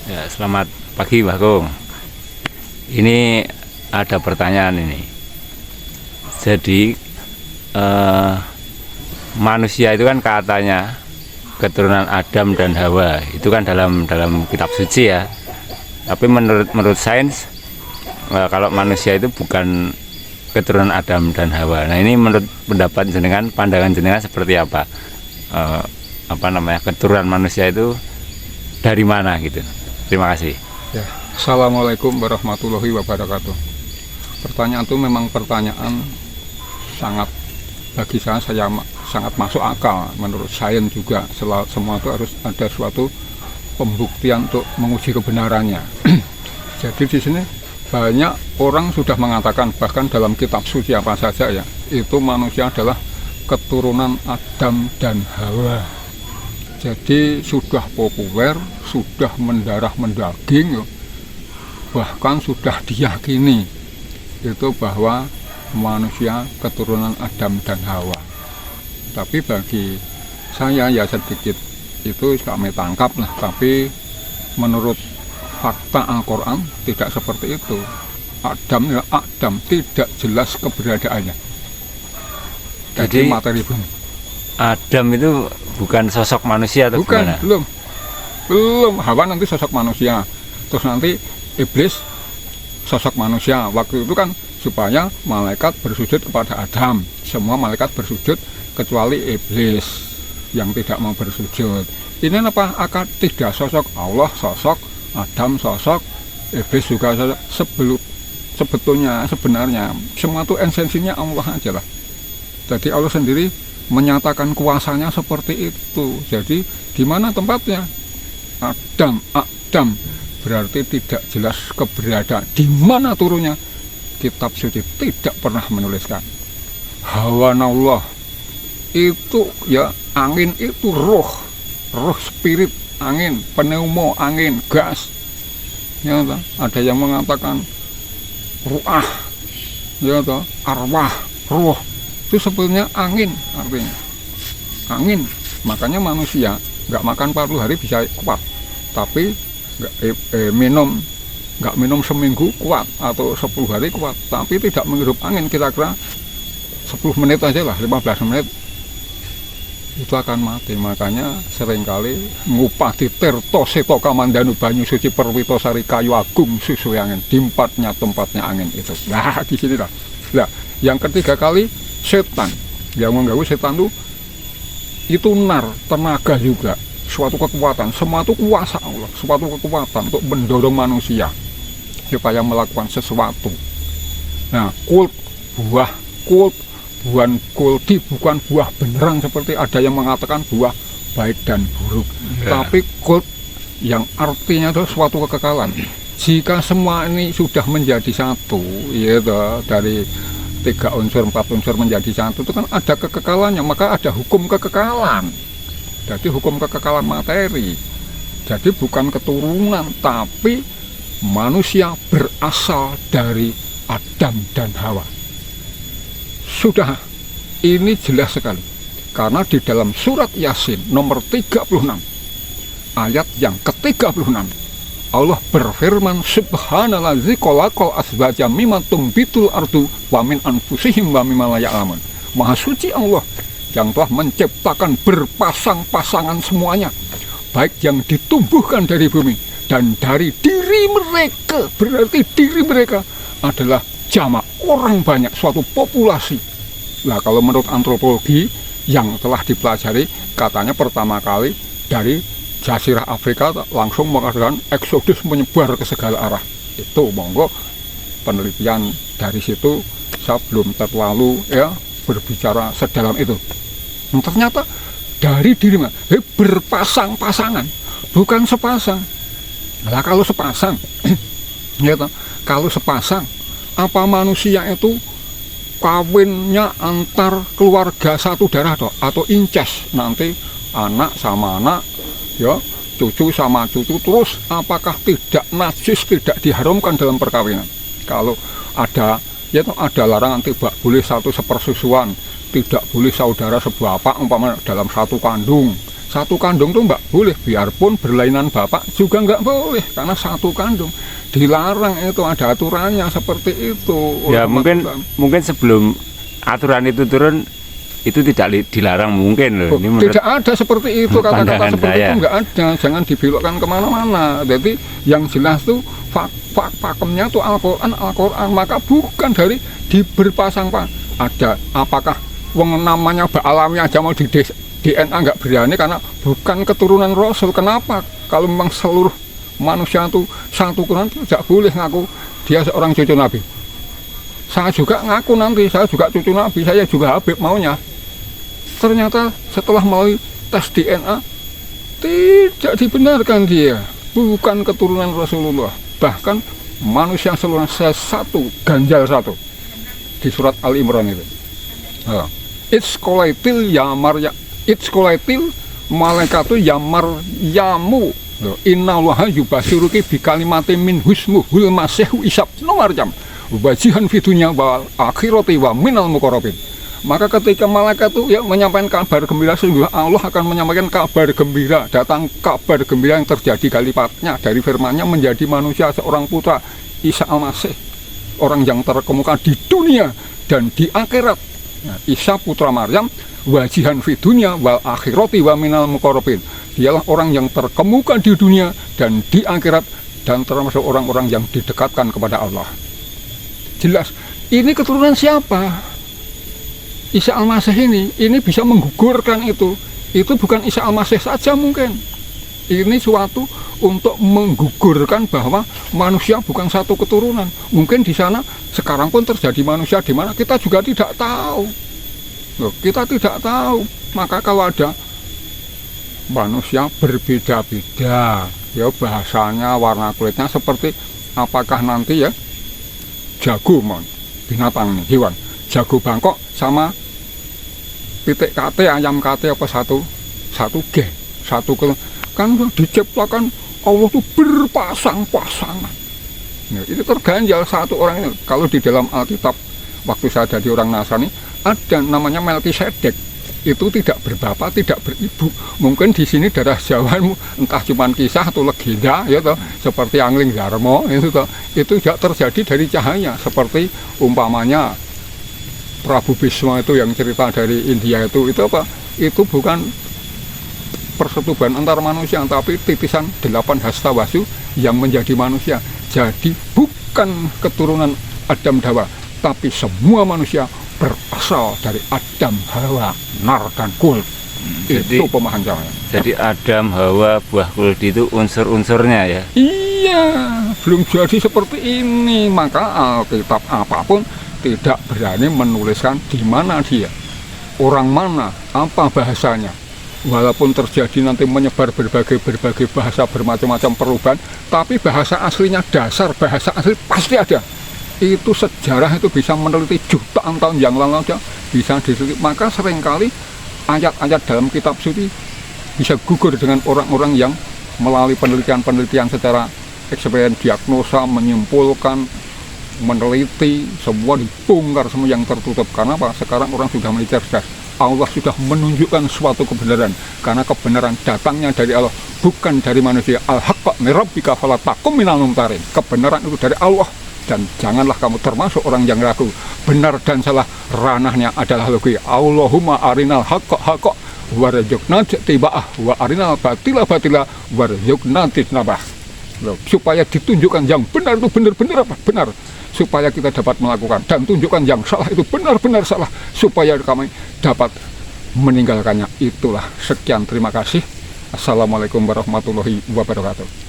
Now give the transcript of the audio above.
Ya, selamat pagi Mbak Kung. Ini ada pertanyaan ini. Jadi manusia itu kan katanya keturunan Adam dan Hawa. Itu kan dalam kitab suci ya. Tapi menurut sains kalau manusia itu bukan keturunan Adam dan Hawa. Nah, ini menurut pendapat jenengan, pandangan jenengan seperti apa? Keturunan manusia itu dari mana gitu? Terima kasih. Ya, Assalamualaikum warahmatullahi wabarakatuh. Pertanyaan itu memang pertanyaan bagi saya sangat masuk akal. Menurut sains juga semua itu harus ada suatu pembuktian untuk menguji kebenarannya. Jadi di sini banyak orang sudah mengatakan, bahkan dalam kitab suci apa saja ya, itu manusia adalah keturunan Adam dan Hawa. Jadi sudah populer, sudah mendarah mendaging, bahkan sudah diyakini itu bahwa manusia keturunan Adam dan Hawa. Tapi bagi saya ya sedikit itu kami tangkap lah, tapi menurut fakta Al-Quran tidak seperti itu. Adam tidak jelas keberadaannya. Jadi materi bumi. Adam itu bukan sosok manusia atau bukan, gimana? Belum. Hawa nanti sosok manusia. Terus nanti iblis sosok manusia. Waktu itu kan supaya malaikat bersujud kepada Adam. Semua malaikat bersujud kecuali iblis yang tidak mau bersujud. Ini apa? Akan tidak sosok Allah, sosok Adam, sosok iblis juga sosok. Sebenarnya semua itu esensinya Allah aja lah. Jadi Allah sendiri menyatakan kuasanya seperti itu. Jadi di mana tempatnya? Adam berarti tidak jelas keberadaan. Di mana turunnya? Kitab suci tidak pernah menuliskan. Hawanallah itu ya angin, itu roh spirit, angin, pneumo, angin, gas. Ya, ada yang mengatakan ruah, ya, arwah, roh. Itu sebetulnya angin, artinya angin. Makanya manusia nggak makan 40 hari bisa kuat, tapi nggak minum seminggu kuat atau 10 hari kuat, tapi tidak menghirup angin kira-kira 10 menit aja lah, 15 menit itu akan mati. Makanya seringkali ngupati tirto seto kamandanu banyu suci perwito sari kayu agung susu angin, tempatnya angin itu. Nah, di sini lah. Nah, yang ketiga kali setan yang mengganggu. Setan itu nar, tenaga juga, suatu kekuatan. Semua itu kuasa Allah, suatu kekuatan untuk mendorong manusia supaya melakukan sesuatu. Nah, bukan buah beneran seperti ada yang mengatakan buah baik dan buruk, tapi kult yang artinya itu suatu kekekalan. Jika semua ini sudah menjadi satu, yaitu dari 3 unsur, 4 unsur menjadi satu, itu kan ada kekekalannya, maka ada hukum kekekalan. Jadi hukum kekekalan materi. Jadi bukan keturunan, tapi manusia berasal dari Adam dan Hawa. Sudah, ini jelas sekali. Karena di dalam surat Yasin nomor 36 ayat yang ke-36 Allah berfirman, subhanallazi khalaqal azwaja mimma tumbitul ardu wa min anfusihim wa mimma la ya'lamun. Maha suci Allah yang telah menciptakan berpasang-pasangan semuanya, baik yang ditumbuhkan dari bumi dan dari diri mereka. Berarti diri mereka adalah jamak, orang banyak, suatu populasi. Nah, kalau menurut antropologi yang telah dipelajari, katanya pertama kali dari Jazirah Afrika langsung mengadakan eksodus menyebar ke segala arah. Itu monggo penelitian dari situ, saya belum terlalu berbicara sedalam itu. Ternyata dari diri berpasang-pasangan, bukan sepasang. Nah, kalau sepasang kalau sepasang, apa manusia itu kawinnya antar keluarga satu darah atau incest, nanti anak sama anak, ya, cucu sama cucu, terus apakah tidak najis, tidak diharamkan dalam perkawinan? Kalau ada, ya itu ada larangan, tidak boleh satu sepersusuan, tidak boleh saudara seberapa umpama dalam satu kandung, Satu kandung tuh nggak boleh, biarpun berlainan bapak juga nggak boleh karena satu kandung. Dilarang, itu ada aturannya seperti itu. Ya mungkin sebelum aturan itu turun itu tidak dilarang mungkin loh. Ini Tidak ada seperti itu, kata-kata seperti saya. itu nggak ada. Jangan dibelokkan kemana-mana. Jadi yang jelas tuh pakemnya tuh Al-Quran. Maka bukan dari berpasang ada. Apakah wong namanya alami aja mau di DNA nggak berani karena bukan keturunan Rasul. Kenapa? Kalau memang seluruh manusia itu satu keturunan, tidak boleh ngaku dia seorang cucu Nabi. Saya juga ngaku nanti, saya juga cucu Nabi, saya juga Habib maunya. Ternyata setelah melalui tes DNA, tidak dibenarkan dia. Bukan keturunan Rasulullah. Bahkan manusia seluruhnya satu, ganjal satu. Di surat Al-Imran itu. Itzkolaitil yamarya, itzkolaitil malaikatu yamaryamu. Innallaha yubasyiruki bikalimati min husmuhul masihu isab Maryam wajihan fitunya wal akhirati wa minal muqarrabin. Maka ketika malaikat itu ya menyampaikan kabar gembira, sehingga Allah akan menyampaikan kabar gembira, datang kabar gembira yang terjadi kalipatnya dari firman-Nya menjadi manusia seorang putra Isa al-Masih, orang yang terkemuka di dunia dan di akhirat. Nah, Isa putra Maryam wajihan fitunya wal akhirati wa minal muqarrabin. Dialah orang yang terkemuka di dunia dan di akhirat dan termasuk orang-orang yang didekatkan kepada Allah. Jelas, ini keturunan siapa? Isa al-Masih ini bisa menggugurkan itu. Itu bukan Isa al-Masih saja mungkin. Ini suatu untuk menggugurkan bahwa manusia bukan satu keturunan. Mungkin di sana sekarang pun terjadi manusia di mana kita juga tidak tahu. Loh, kita tidak tahu. Maka kalau ada manusia berbeda-beda, ya bahasanya, warna kulitnya seperti apakah nanti ya jago binatang nih, hewan jago Bangkok sama pitik kate, ayam kate apa satu kan diciptakan Allah tuh berpasang-pasangan. Nah, itu terganjal satu orang ini. Kalau di dalam Alkitab waktu saya jadi orang Nasrani ada namanya Melkisedek. Itu tidak berbapak, tidak beribu. Mungkin di sini darah Jawamu entah cuman kisah atau legenda, ya toh, seperti Angling Darmo, itu toh, itu tidak terjadi dari cahaya. Seperti umpamanya Prabu Bisma itu yang cerita dari India itu apa? Itu bukan persetubuhan antar manusia, tapi titisan 8 Hastawasu yang menjadi manusia. Jadi bukan keturunan Adam Hawa, tapi semua manusia berasal dari Adam, Hawa, Nar, dan Kul. Itu pemahaman. Jadi Adam, Hawa, buah kuldi itu unsur-unsurnya ya? Iya, belum jadi seperti ini. Maka Alkitab apapun tidak berani menuliskan di mana dia, orang mana, apa bahasanya. Walaupun terjadi nanti menyebar berbagai bahasa, bermacam-macam perubahan, tapi bahasa aslinya, dasar bahasa asli pasti ada. Itu sejarah itu bisa meneliti jutaan tahun yang lalu aja bisa diteliti. Maka seringkali ayat-ayat dalam kitab suci bisa gugur dengan orang-orang yang melalui penelitian secara eksperimen, diagnosa, menyimpulkan, meneliti, semua dibongkar, semua yang tertutup. Karena apa? Sekarang orang sudah mulai cerdas. Allah sudah menunjukkan suatu kebenaran, karena kebenaran datangnya dari Allah, bukan dari manusia. Al-haqqa min rabbika fala takum minal mumtarin. Kebenaran itu dari Allah, dan janganlah kamu termasuk orang yang ragu. Benar dan salah ranahnya adalah logika. Allahumma arinal haqqa haqqa warzuqna ittiba'ah wa arinal batila batila warzuqna ijtinabah. Supaya ditunjukkan yang benar itu benar-benar apa? Benar. Supaya kita dapat melakukan, dan tunjukkan yang salah itu benar-benar salah, supaya kami dapat meninggalkannya. Itulah, sekian, terima kasih. Assalamualaikum warahmatullahi wabarakatuh.